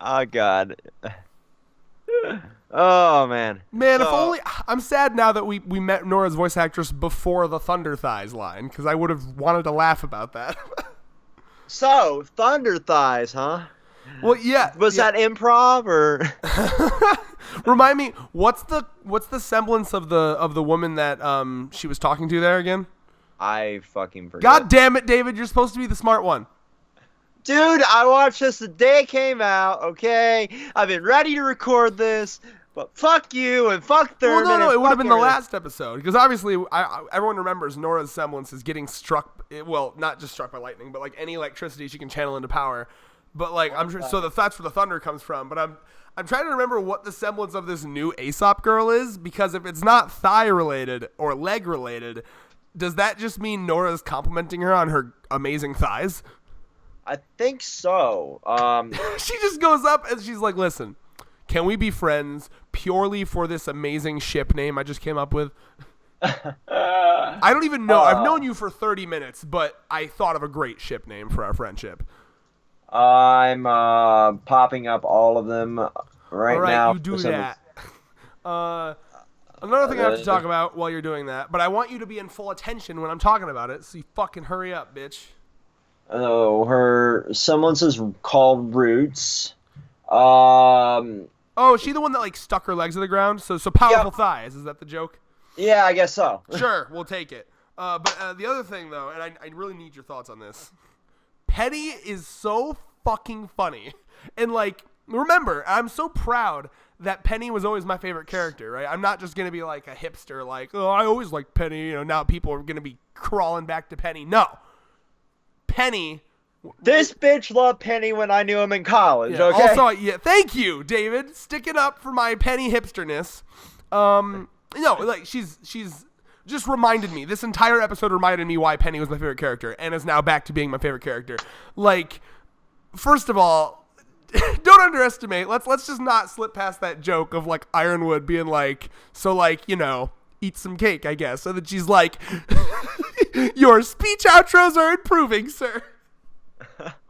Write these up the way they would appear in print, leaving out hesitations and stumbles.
Oh God. Oh man. Man, if So only I'm sad now that we met Nora's voice actress before the Thunder Thighs line, because I would have wanted to laugh about that. Thunder Thighs, huh? Well, yeah. Was yeah. that improv or? Remind me, what's the semblance of the woman that she was talking to there again? I fucking forget. God damn it, David! You're supposed to be the smart one. Dude, I watched this the day it came out, okay? I've been ready to record this, but fuck you and fuck Thurman. Well, no, it would have been the everything. last episode, because obviously everyone remembers Nora's semblance is getting struck. Well, not just struck by lightning, but like any electricity she can channel into power. But like I'm sure, so that's where the thunder comes from. But I'm trying to remember what the semblance of this new Aesop girl is, because if it's not thigh related or leg related, does that just mean Nora's complimenting her on her amazing thighs? I think so. She just goes up and she's like, "Listen, can we be friends purely for this amazing ship name I just came up with?" I don't even know. I've known you for 30 minutes, but I thought of a great ship name for our friendship. I'm popping up all of them right All right, now. you do that. Another thing I have to talk about while you're doing that, but I want you to be in full attention when I'm talking about it, so you fucking hurry up, bitch. Oh, her semblance is called Roots. Oh, is she the one that like stuck her legs to the ground? So powerful thighs. Is that the joke? Yeah, I guess so. Sure, we'll take it. But the other thing, though, and I really need your thoughts on this. Penny is so fucking funny. And, like, remember, I'm so proud that Penny was always my favorite character, right? I'm not just going to be like a hipster, like, oh, I always liked Penny. You know, now people are going to be crawling back to Penny. No. Penny. This bitch loved Penny when I knew him in college, Yeah, okay? Also, yeah, thank you, David. Sticking up for my Penny hipsterness. No, like, she's just reminded me. This entire episode reminded me why Penny was my favorite character, and is now back to being my favorite character. Like, first of all, don't underestimate. Let's just not slip past that joke of like Ironwood being like, so like, you know, eat some cake, I guess. So that she's like, your speech outros are improving, sir.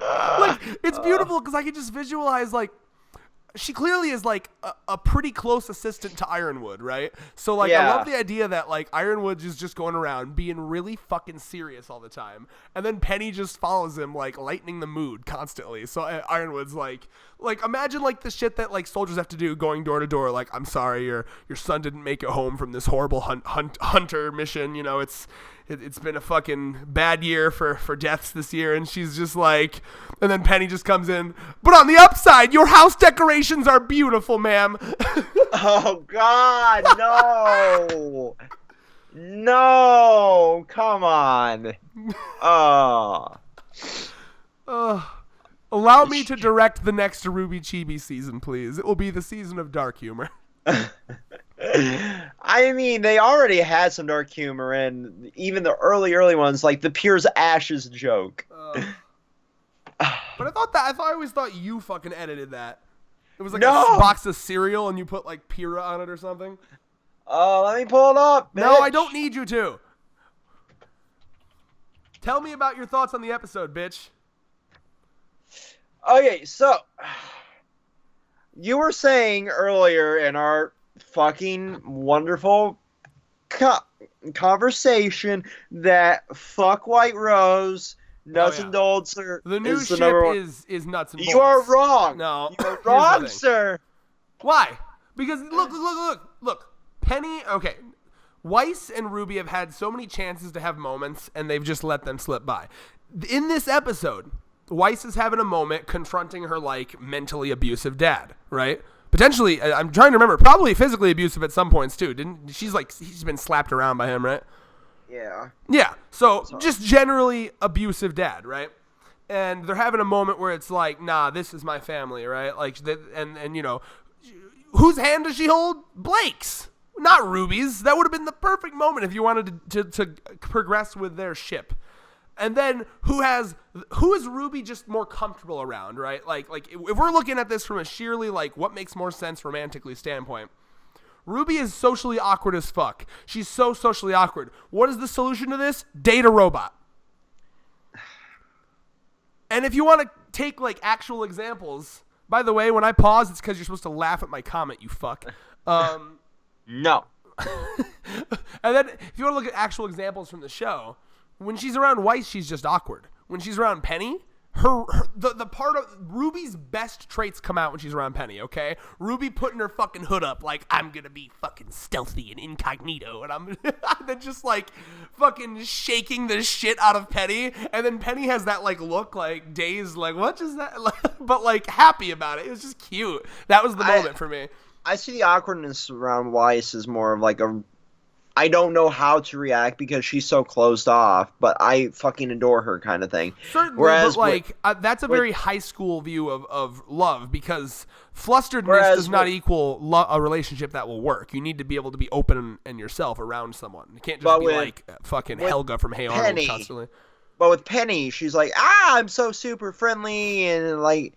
Like, it's beautiful because I can just visualize like, she clearly is like a pretty close assistant to Ironwood, right? So like, I love the idea that like Ironwood is just going around being really fucking serious all the time, and then Penny just follows him, like lightening the mood constantly. So Ironwood's like imagine like the shit that like soldiers have to do going door to door. Like, I'm sorry, your son didn't make it home from this horrible hunter mission. You know, it's been a fucking bad year for deaths this year. And she's just like, and then Penny just comes in, but on the upside, your house decorations are beautiful, ma'am. Oh, God, no. No, come on. Oh. Allow me to direct the next RWBY Chibi season, please. It will be the season of dark humor. I mean, they already had some dark humor in even the early ones, like the Piers Ashes joke. But I always thought you fucking edited that. It was like No! a box of cereal and you put like Pira on it or something. Oh, let me pull it up, bitch. No, I don't need you to. Tell me about your thoughts on the episode, bitch. Okay, so you were saying earlier in our fucking wonderful conversation that fuck White Rose, Nuts and Bolts are the new is the ship number one. is Nuts and Bolts. You are wrong. No, you are here's the wrong, thing. sir. Why? Because look. Penny, okay. Weiss and Ruby have had so many chances to have moments, and they've just let them slip by. In this episode, Weiss is having a moment confronting her, like, mentally abusive dad, right? Potentially, I'm trying to remember, probably physically abusive at some points, too. He's been slapped around by him, right? Yeah. Yeah, so just generally abusive dad, right? And they're having a moment where it's like, nah, this is my family, right? Like, and you know, whose hand does she hold? Blake's. Not Ruby's. That would have been the perfect moment if you wanted to progress with their ship. And then who is Ruby just more comfortable around, right? Like if we're looking at this from a sheerly like what makes more sense romantically standpoint, Ruby is socially awkward as fuck. She's so socially awkward. What is the solution to this? Date a robot. And if you want to take like actual examples, By the way, when I pause, it's because you're supposed to laugh at my comment, you fuck. No. And then if you want to look at actual examples from the show, when she's around Weiss, she's just awkward. When she's around Penny, the part of Ruby's best traits come out when she's around Penny, okay? Ruby putting her fucking hood up like, I'm gonna be fucking stealthy and incognito, and I'm then just like fucking shaking the shit out of Penny, and then Penny has that like look like dazed, like what is that? But like happy about it. It was just cute. That was the moment for me. I see the awkwardness around Weiss as more of like I don't know how to react because she's so closed off, but I fucking adore her kind of thing. Certainly, whereas but like that's a very high school view of love, because flusteredness does not equal a relationship that will work. You need to be able to be open and yourself around someone. You can't just be like fucking Helga from Hey Arnold constantly. But with Penny, she's like, I'm so super friendly, and like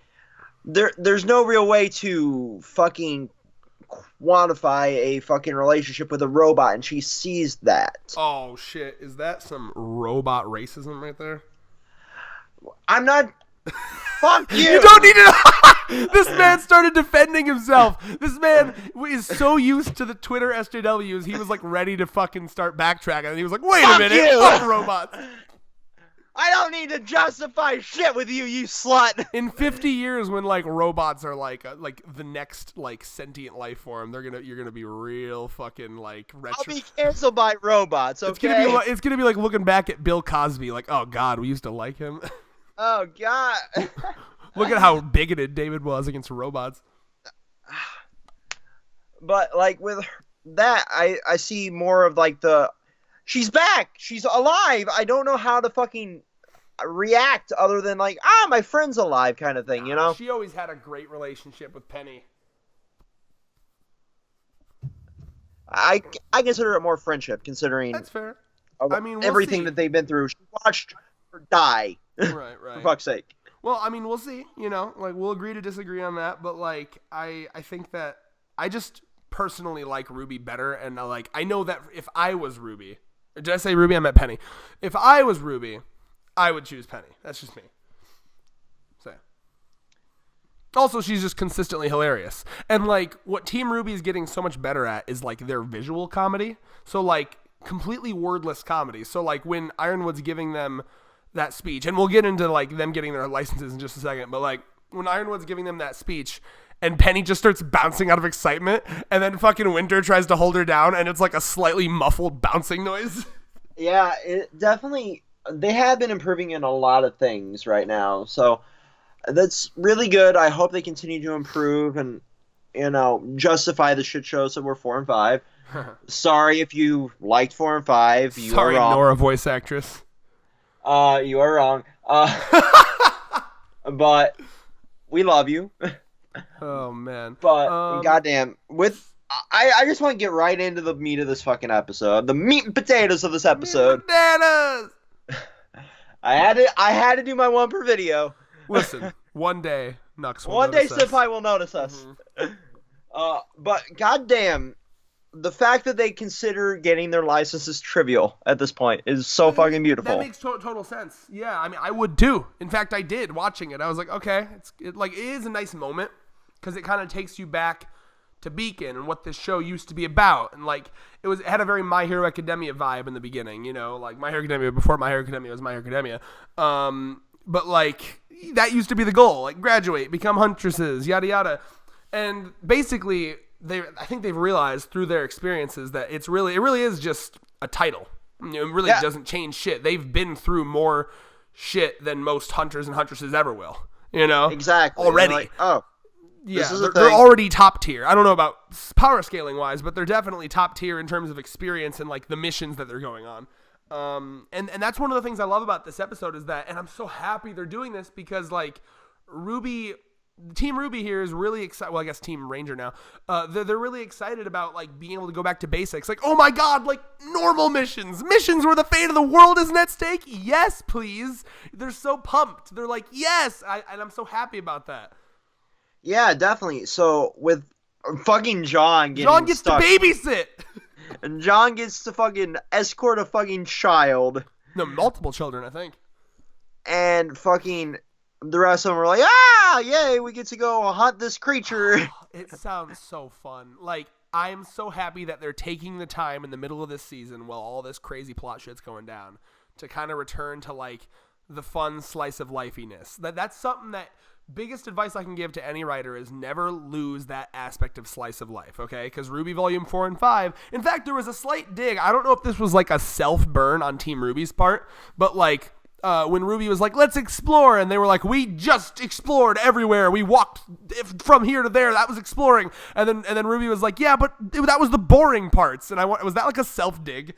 there's no real way to fucking quantify a fucking relationship with a robot, and she sees that. Oh shit, is that some robot racism right there? I'm not. Fuck you. You don't need to. This man started defending himself. This man is so used to the Twitter SJWs, he was like ready to fucking start backtracking, and he was like, wait a minute, fuck robots. I don't need to justify shit with you, you slut. In 50 years, when like robots are like the next like sentient life form, you're gonna be real fucking like retro. I'll be canceled by robots. Okay. It's gonna be like looking back at Bill Cosby, like, oh god, we used to like him. Oh god. Look at how bigoted David was against robots. But like with that, I see more of like she's back. She's alive. I don't know how to fucking react other than like, my friend's alive kind of thing, you know? She always had a great relationship with Penny. I consider it more friendship, considering that's fair. I mean, everything that they've been through. She watched her die. Right. For fuck's sake. Well, I mean, we'll see. You know, like we'll agree to disagree on that, but like I think that I just personally like Ruby better, and I know that if I was Ruby. Did I say Ruby? I meant Penny. If I was Ruby, I would choose Penny. That's just me. So. Also, she's just consistently hilarious. And, like, what Team Ruby is getting so much better at is, like, their visual comedy. So, like, completely wordless comedy. So, like, when Ironwood's giving them that speech, and we'll get into, like, them getting their licenses in just a second, but, like, when Ironwood's giving them that speech, and Penny just starts bouncing out of excitement, and then fucking Winter tries to hold her down, and it's like a slightly muffled bouncing noise. Yeah, it definitely. They have been improving in a lot of things right now, so that's really good. I hope they continue to improve and, justify the shit shows that were 4 and 5. Sorry if you liked 4 and 5. You are wrong. Nora, voice actress. You are wrong. But we love you. Oh man! But goddamn, I just want to get right into the meat of this fucking episode, the meat and potatoes of this episode. Bananas! I had to do my one per video. Listen, one day Nux will one day notice us. Senpai will notice us. Mm-hmm. But goddamn, the fact that they consider getting their licenses trivial at this point is so fucking beautiful. That makes total sense. Yeah, I mean, I would too. In fact, I did watching it. I was like, okay, it is a nice moment. Because it kind of takes you back to Beacon and what this show used to be about. And, like, it had a very My Hero Academia vibe in the beginning, you know? Like, My Hero Academia, before My Hero Academia was My Hero Academia. But, like, that used to be the goal. Like, graduate, become huntresses, yada, yada. And basically, I think they've realized through their experiences that it really is just a title. You know, it really doesn't change shit. They've been through more shit than most hunters and huntresses ever will, you know? Exactly. Already. Like, oh. Yeah, they're already top tier. I don't know about power scaling wise, but they're definitely top tier in terms of experience and like the missions that they're going on. And that's one of the things I love about this episode is that, and I'm so happy they're doing this because like Team Ruby here is really excited. Well, I guess Team Ranger now. They're really excited about like being able to go back to basics. Like, oh my god, like normal missions where the fate of the world isn't at stake. Yes, please. They're so pumped. They're like, yes, and I'm so happy about that. Yeah, definitely. So with fucking John gets stuck, to babysit, and John gets to fucking escort a fucking child. No, multiple children, I think. And fucking the rest of them were like, ah, yay, we get to go hunt this creature. It sounds so fun. Like, I'm so happy that they're taking the time in the middle of this season while all this crazy plot shit's going down to kind of return to, like, the fun slice of lifeiness. That's something that biggest advice I can give to any writer is never lose that aspect of slice of life, okay? Because RWBY Volume 4 and 5, in fact, there was a slight dig. I don't know if this was like a self-burn on Team RWBY's part, but like when RWBY was like, let's explore, and they were like, we just explored everywhere. We walked from here to there. That was exploring. And then RWBY was like, yeah, but that was the boring parts. And was that like a self-dig?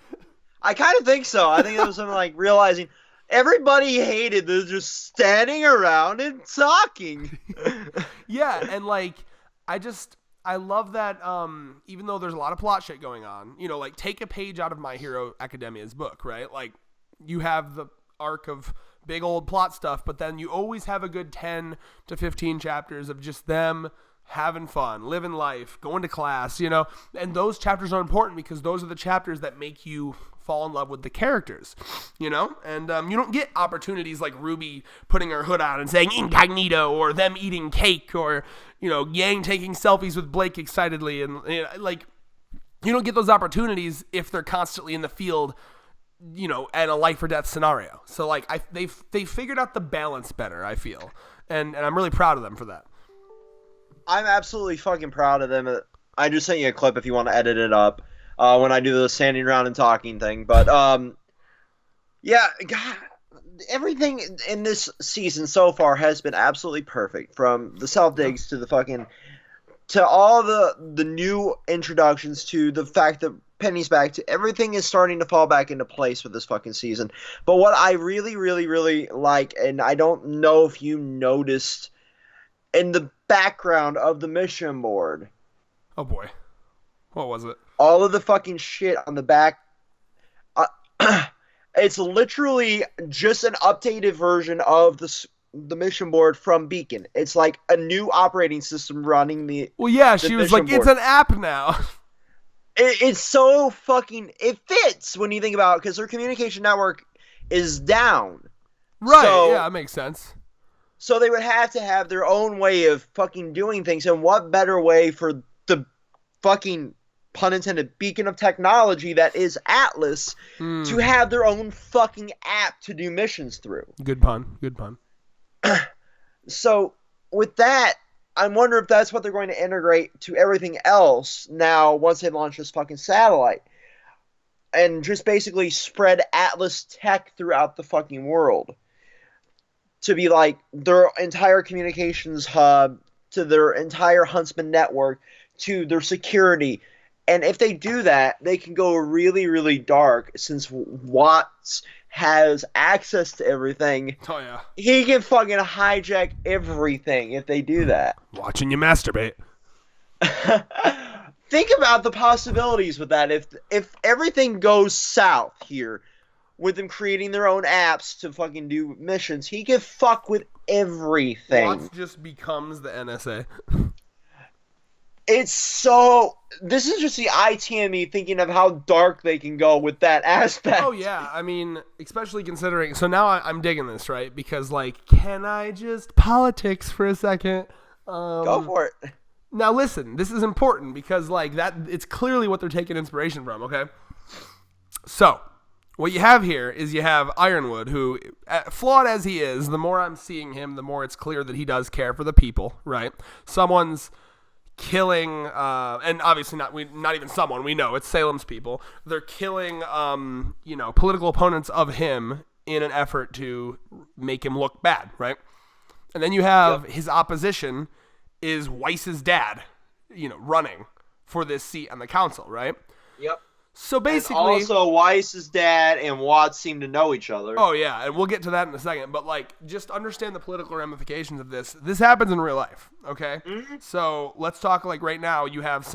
I kind of think so. I think it was something like realizing everybody hated the just standing around and talking. Yeah, and like I love that even though there's a lot of plot shit going on, you know, like take a page out of My Hero Academia's book, right? Like you have the arc of big old plot stuff, but then you always have a good 10 to 15 chapters of just them having fun, living life, going to class, you know, and those chapters are important because those are the chapters that make you fall in love with the characters, you know, and you don't get opportunities like RWBY putting her hood on and saying incognito, or them eating cake, or, you know, Yang taking selfies with Blake excitedly, and you know, like you don't get those opportunities if they're constantly in the field, you know, and a life or death scenario. So like they figured out the balance better, I feel, and I'm really proud of them for that. I'm absolutely fucking proud of them. I just sent you a clip if you want to edit it up when I do the standing around and talking thing. But yeah, God, everything in this season so far has been absolutely perfect. From the self digs to the fucking to all the new introductions to the fact that Penny's back to everything is starting to fall back into place with this fucking season. But what I really, really, really like, and I don't know if you noticed in the background of the mission board. Oh boy. What was it? All of the fucking shit on the back. It's literally just an updated version of the mission board from Beacon. It's like a new operating system running the. Well, yeah, she was like, board. It's an app now. It's so fucking. It fits when you think about it, because their communication network is down. Right, so, yeah, that makes sense. So they would have to have their own way of fucking doing things, and what better way for the fucking, pun intended, beacon of technology that is Atlas to have their own fucking app to do missions through. Good pun. Good pun. So with that, I wonder if that's what they're going to integrate to everything else now once they launch this fucking satellite. And just basically spread Atlas tech throughout the fucking world. To be like their entire communications hub, to their entire Huntsman network, to their security. And if they do that, they can go really, really dark, since Watts has access to everything. Oh, yeah. He can fucking hijack everything if they do that. Watching you masturbate. Think about the possibilities with that. If everything goes south here, with them creating their own apps to fucking do missions, he can fuck with everything. Watts just becomes the NSA. It's so... This is just the IT in me thinking of how dark they can go with that aspect. Oh, yeah. I mean, especially considering... So now I'm digging this, right? Because, like, can I just politics for a second? Go for it. Now, listen. This is important because, like, that it's clearly what they're taking inspiration from, okay? So... what you have here is you have Ironwood, who, flawed as he is, the more I'm seeing him, the more it's clear that he does care for the people, right? Someone's killing, and obviously not even someone, we know, it's Salem's people. They're killing, political opponents of him in an effort to make him look bad, right? And then you have his opposition is Weiss's dad, running for this seat on the council, right? Yep. So basically, and also Weiss's dad and Watts seem to know each other. Oh yeah, and we'll get to that in a second. But like, just understand the political ramifications of this. This happens in real life, okay? Mm-hmm. So let's talk like right now. You have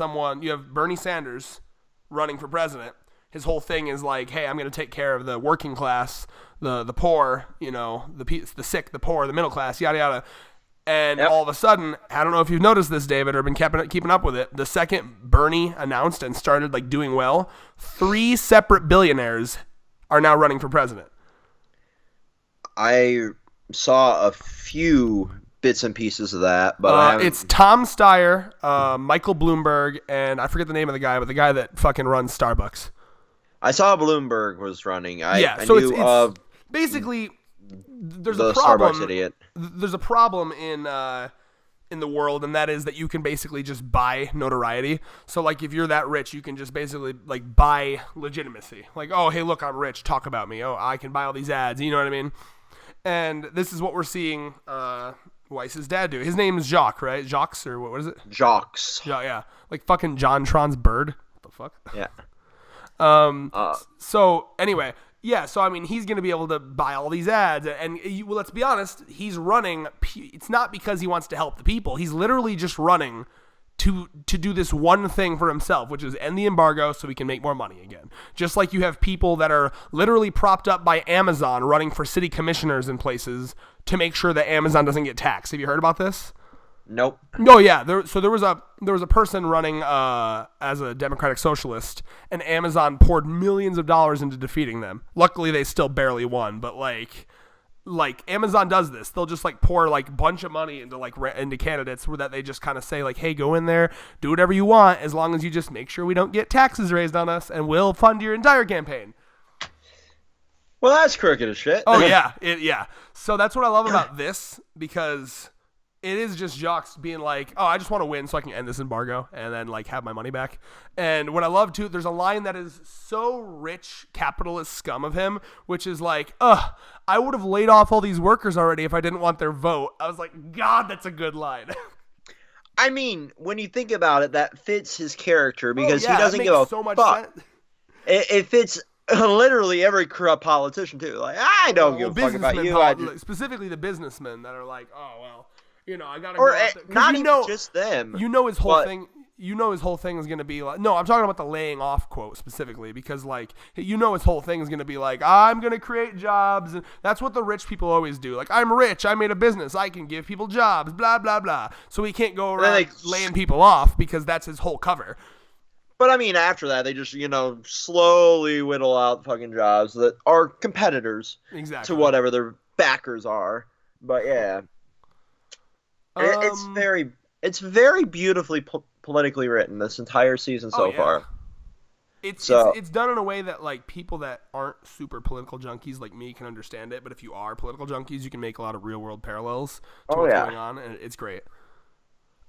Bernie Sanders running for president. His whole thing is like, hey, I'm going to take care of the working class, the poor, the sick, the poor, the middle class, yada yada. And all of a sudden, I don't know if you've noticed this, David, or been keeping up with it. The second Bernie announced and started like doing well, 3 separate billionaires are now running for president. I saw a few bits and pieces of that, but I It's haven't. Tom Steyer, Michael Bloomberg, and I forget the name of the guy, but the guy that fucking runs Starbucks. I saw Bloomberg was running. I So knew it's of basically there's a the Starbucks problem. idiot. There's a problem in the world, and that is that you can basically just buy notoriety. So like if you're that rich, you can just basically like buy legitimacy. Like, oh hey, look, I'm rich. Talk about me. Oh, I can buy all these ads. You know what I mean? And this is what we're seeing Weiss's dad do. His name is Jacques, right? Jacques, or what is it? Jocks. Yeah. Like fucking John Tron's bird. What the fuck? Yeah. So anyway, yeah. So I mean, he's gonna be able to buy all these ads, and well, let's be honest, he's running. It's not because he wants to help the people. He's literally just running to do this one thing for himself, which is end the embargo so we can make more money again. Just like you have people that are literally propped up by Amazon running for city commissioners in places to make sure that Amazon doesn't get taxed. Have you heard about this? Nope. Oh yeah, there was a person running as a democratic socialist, and Amazon poured millions of dollars into defeating them. Luckily, they still barely won, but like Amazon does this. They'll just like pour like a bunch of money into into candidates where that they just kind of say like, hey, go in there, do whatever you want, as long as you just make sure we don't get taxes raised on us, and we'll fund your entire campaign. Well, that's crooked as shit. Oh yeah, yeah. So that's what I love about this, because it is just Jacques being like, oh, I just want to win so I can end this embargo and then like have my money back. And what I love too, there's a line that is so rich capitalist scum of him, which is like, I would have laid off all these workers already if I didn't want their vote. I was like, God, that's a good line. I mean, when you think about it, that fits his character because yeah, he doesn't give a so much fuck. sense. It fits literally every corrupt politician too. Like, I don't give a fuck about you. Specifically the businessmen that are like, oh well, you know, I gotta Or go out there. not even just them. You know his whole thing. You know his whole thing is gonna be like. No, I'm talking about the laying off quote specifically, because like you know his whole thing is gonna be like, I'm gonna create jobs, and that's what the rich people always do. Like, I'm rich, I made a business, I can give people jobs, blah blah blah. So he can't go around laying people off because that's his whole cover. But I mean, after that, they just slowly whittle out fucking jobs that are competitors to whatever their backers are. But yeah. It's very beautifully politically written this entire season so far. It's done in a way that like people that aren't super political junkies like me can understand it, but if you are political junkies, you can make a lot of real world parallels to what's going on, and it's great.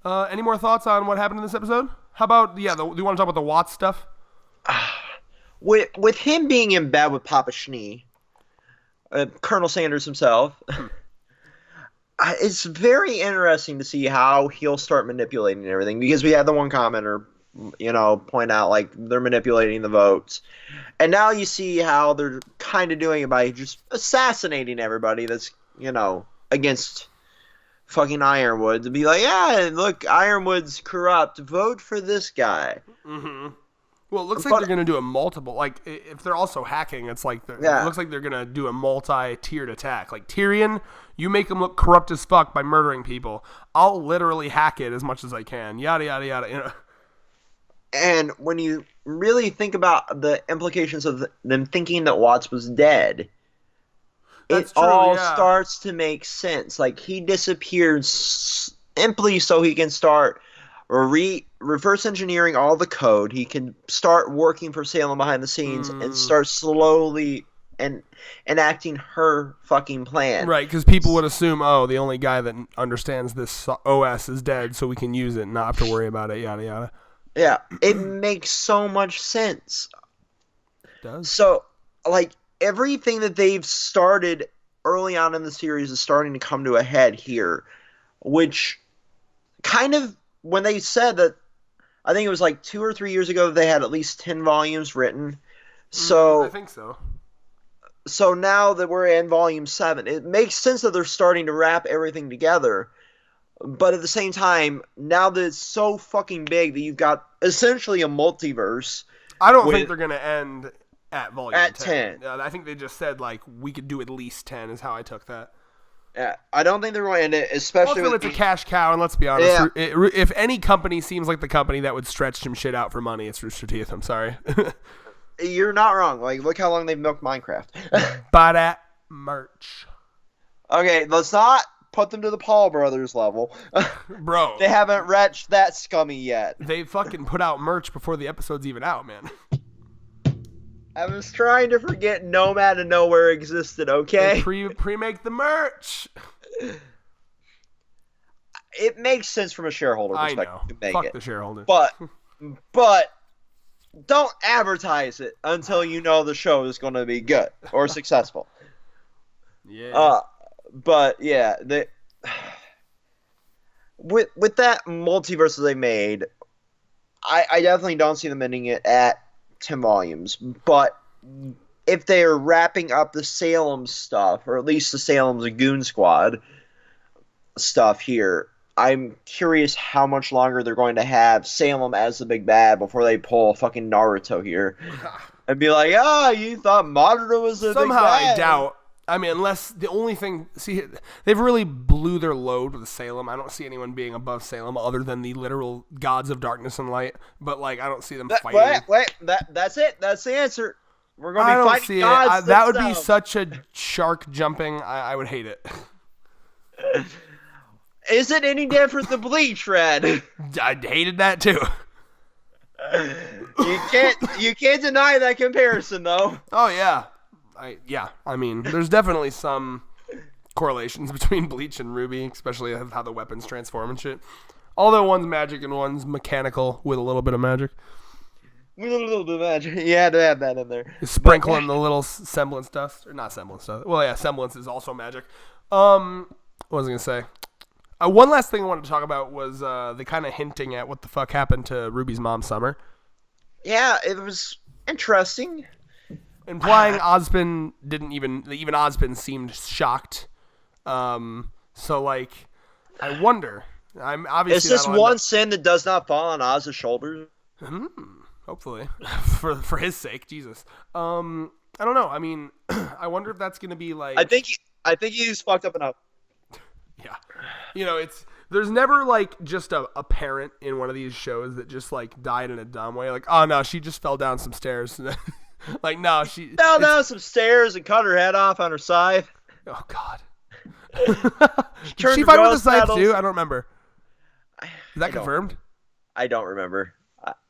Any more thoughts on what happened in this episode? How about do you want to talk about the Watts stuff? With him being in bed with Papa Schnee, Colonel Sanders himself. It's very interesting to see how he'll start manipulating everything, because we had the one commenter, point out like they're manipulating the votes, and now you see how they're kind of doing it by just assassinating everybody that's against fucking Ironwood, to be like, yeah, look, Ironwood's corrupt, vote for this guy. Mm-hmm. Well, it looks like they're going to do a multiple, like, if they're also hacking, it's like, it looks like they're going to do a multi-tiered attack. Like, Tyrion, you make him look corrupt as fuck by murdering people. I'll literally hack it as much as I can. Yada, yada, yada, And when you really think about the implications of them thinking that Watts was dead, it all starts to make sense. Like, he disappeared simply so he can start reverse engineering all the code. He can start working for Salem behind the scenes and start slowly enacting her fucking plan. Right, because people would assume, the only guy that understands this OS is dead, so we can use it and not have to worry about it, yada, yada. Yeah, it makes so much sense. It does. So, like, everything that they've started early on in the series is starting to come to a head here, which kind of, when they said that, I think it was like 2 or 3 years ago that they had at least 10 volumes written. So I think so. So now that we're in volume 7, it makes sense that they're starting to wrap everything together. But at the same time, now that it's so fucking big that you've got essentially a multiverse. I don't think they're going to end at volume 10. I think they just said, like, we could do at least 10 is how I took that. Yeah, I don't think they're going to end it, especially also, it's a cash cow, and let's be honest, if any company seems like the company that would stretch some shit out for money, it's Rooster Teeth. I'm sorry. You're not wrong. Like, look how long they've milked Minecraft. Buy that merch. Okay, let's not put them to the Paul brothers level. Bro. They haven't reached that scummy yet. They fucking put out merch before the episode's even out, man. I was trying to forget Nomad and Nowhere existed, okay? They pre-make the merch. It makes sense from a shareholder I perspective know. to make Fuck it. the shareholders. But don't advertise it until you know the show is going to be good or successful. Yeah. But yeah, with that multiverse that they made, I definitely don't see them ending it at 10 volumes. But if they are wrapping up the Salem stuff, or at least the Salem's Goon Squad stuff here, I'm curious how much longer they're going to have Salem as the big bad before they pull fucking Naruto here and be like, you thought Madara was the big bad. Somehow I doubt. I mean, unless the only thing... See, they've really blew their load with Salem. I don't see anyone being above Salem other than the literal gods of darkness and light. But, like, I don't see them fighting. Wait, that's it. That's the answer. We're going to be fighting see gods. that would be such a shark jumping. I would hate it. Is it any different than Bleach, Red? I hated that, too. You can't deny that comparison, though. Oh, yeah. I mean, there's definitely some correlations between Bleach and RWBY, especially how the weapons transform and shit. Although one's magic and one's mechanical with a little bit of magic. With a little bit of magic. You had to have that in there. Sprinkling the little semblance dust. Or not semblance dust. Well, yeah, semblance is also magic. What was I going to say? One last thing I wanted to talk about was the kind of hinting at what the fuck happened to RWBY's mom, Summer. Yeah, it was interesting. Implying Ozpin didn't even Ozpin seemed shocked. So like, I wonder. I'm obviously. Is this one sin that does not fall on Oz's shoulders? Hopefully, for his sake, Jesus. I don't know. I mean, I wonder if that's gonna be like. I think he's fucked up enough. Yeah, there's never like just a parent in one of these shows that just like died in a dumb way. Like, oh no, she just fell down some stairs. Like, no, she fell down some stairs and cut her head off on her scythe. Oh God. Did she fight with a scythe too? I don't remember. Is that confirmed? I don't remember.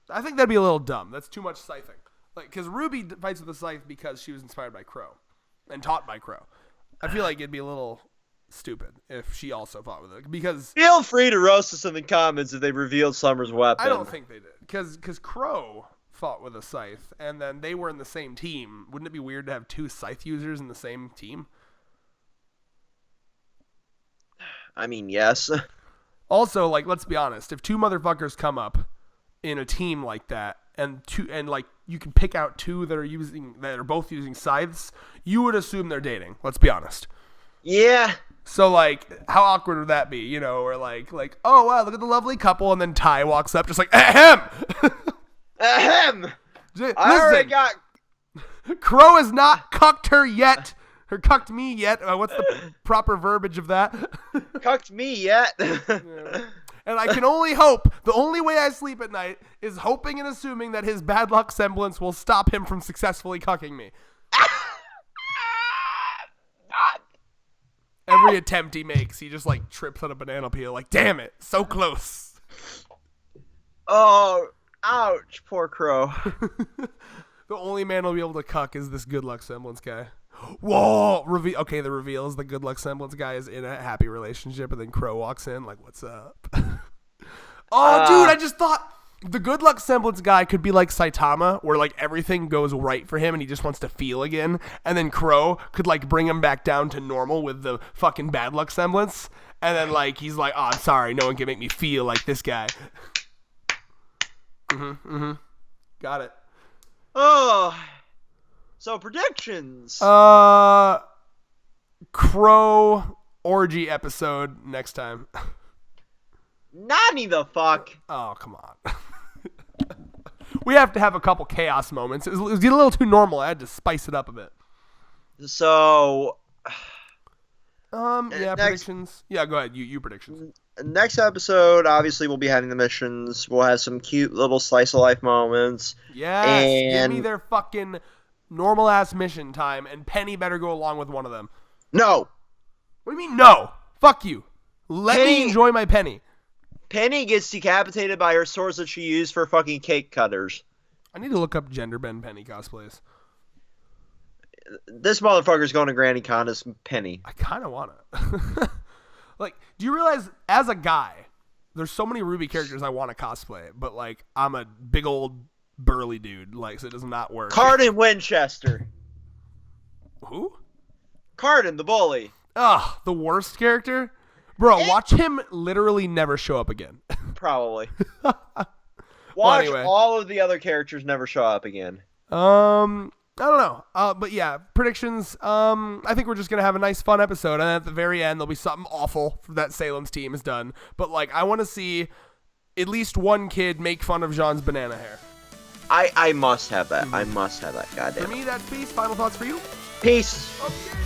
I think that'd be a little dumb. That's too much scything. Like, because RWBY fights with a scythe because she was inspired by Crow and taught by Crow. I feel like it'd be a little stupid if she also fought with it. Because feel free to roast us in the comments if they revealed Summer's weapon. I don't think they did. Because Crow fought with a scythe, and then they were in the same team. Wouldn't it be weird to have two scythe users in the same team? I mean, yes. Also, like, let's be honest. If two motherfuckers come up in a team like that, and like you can pick out two that are both using scythes, you would assume they're dating. Let's be honest. Yeah. So like, how awkward would that be? You know, or like, oh wow, look at the lovely couple, and then Ty walks up, just like, ahem. Ahem. Listen, I already got. Crow has not cucked her yet. Or cucked me yet. What's the proper verbiage of that? Cucked me yet. Yeah. And I can only hope, the only way I sleep at night is hoping and assuming that his bad luck semblance will stop him from successfully cucking me. Every attempt he makes, he just like trips on a banana peel. Like, damn it, so close. Oh, ouch, poor Crow. The only man who'll be able to cuck is this good luck semblance guy. Whoa! Okay, the reveal is the good luck semblance guy is in a happy relationship, and then Crow walks in like, "What's up?" Oh, dude! I just thought the good luck semblance guy could be like Saitama, where like everything goes right for him, and he just wants to feel again. And then Crow could like bring him back down to normal with the fucking bad luck semblance, and then like he's like, "Oh, I'm sorry, no one can make me feel like this guy." Got it. Oh. So predictions. Crow orgy episode next time. Nani the fuck? Oh, come on. We have to have a couple chaos moments. It was a little too normal. I had to spice it up a bit. So. Yeah, predictions. Yeah, go ahead. You predictions. Next episode, obviously, we'll be having the missions. We'll have some cute little slice of life moments. Yes, and give me their fucking normal ass mission time, and Penny better go along with one of them. No. What do you mean no? Fuck you. Let me Penny- enjoy my penny. Penny gets decapitated by her swords that she used for fucking cake cutters. I need to look up gender bend Penny cosplays. This motherfucker's going to Granny Con as Penny. I kind of want to. Like, do you realize, as a guy, there's so many RWBY characters I want to cosplay, but, like, I'm a big old burly dude, like, so it does not work. Cardin Winchester. Who? Cardin, the bully. Ugh, the worst character? Bro, watch him literally never show up again. Probably. Watch anyway. all of the other characters never show up again. I don't know. But yeah, predictions. I think we're just gonna have a nice, fun episode, and at the very end, there'll be something awful that Salem's team has done. But like, I want to see at least one kid make fun of Jean's banana hair. I must have that. I must have that. Goddamn. For me, that's peace. Final thoughts for you? Peace. Okay.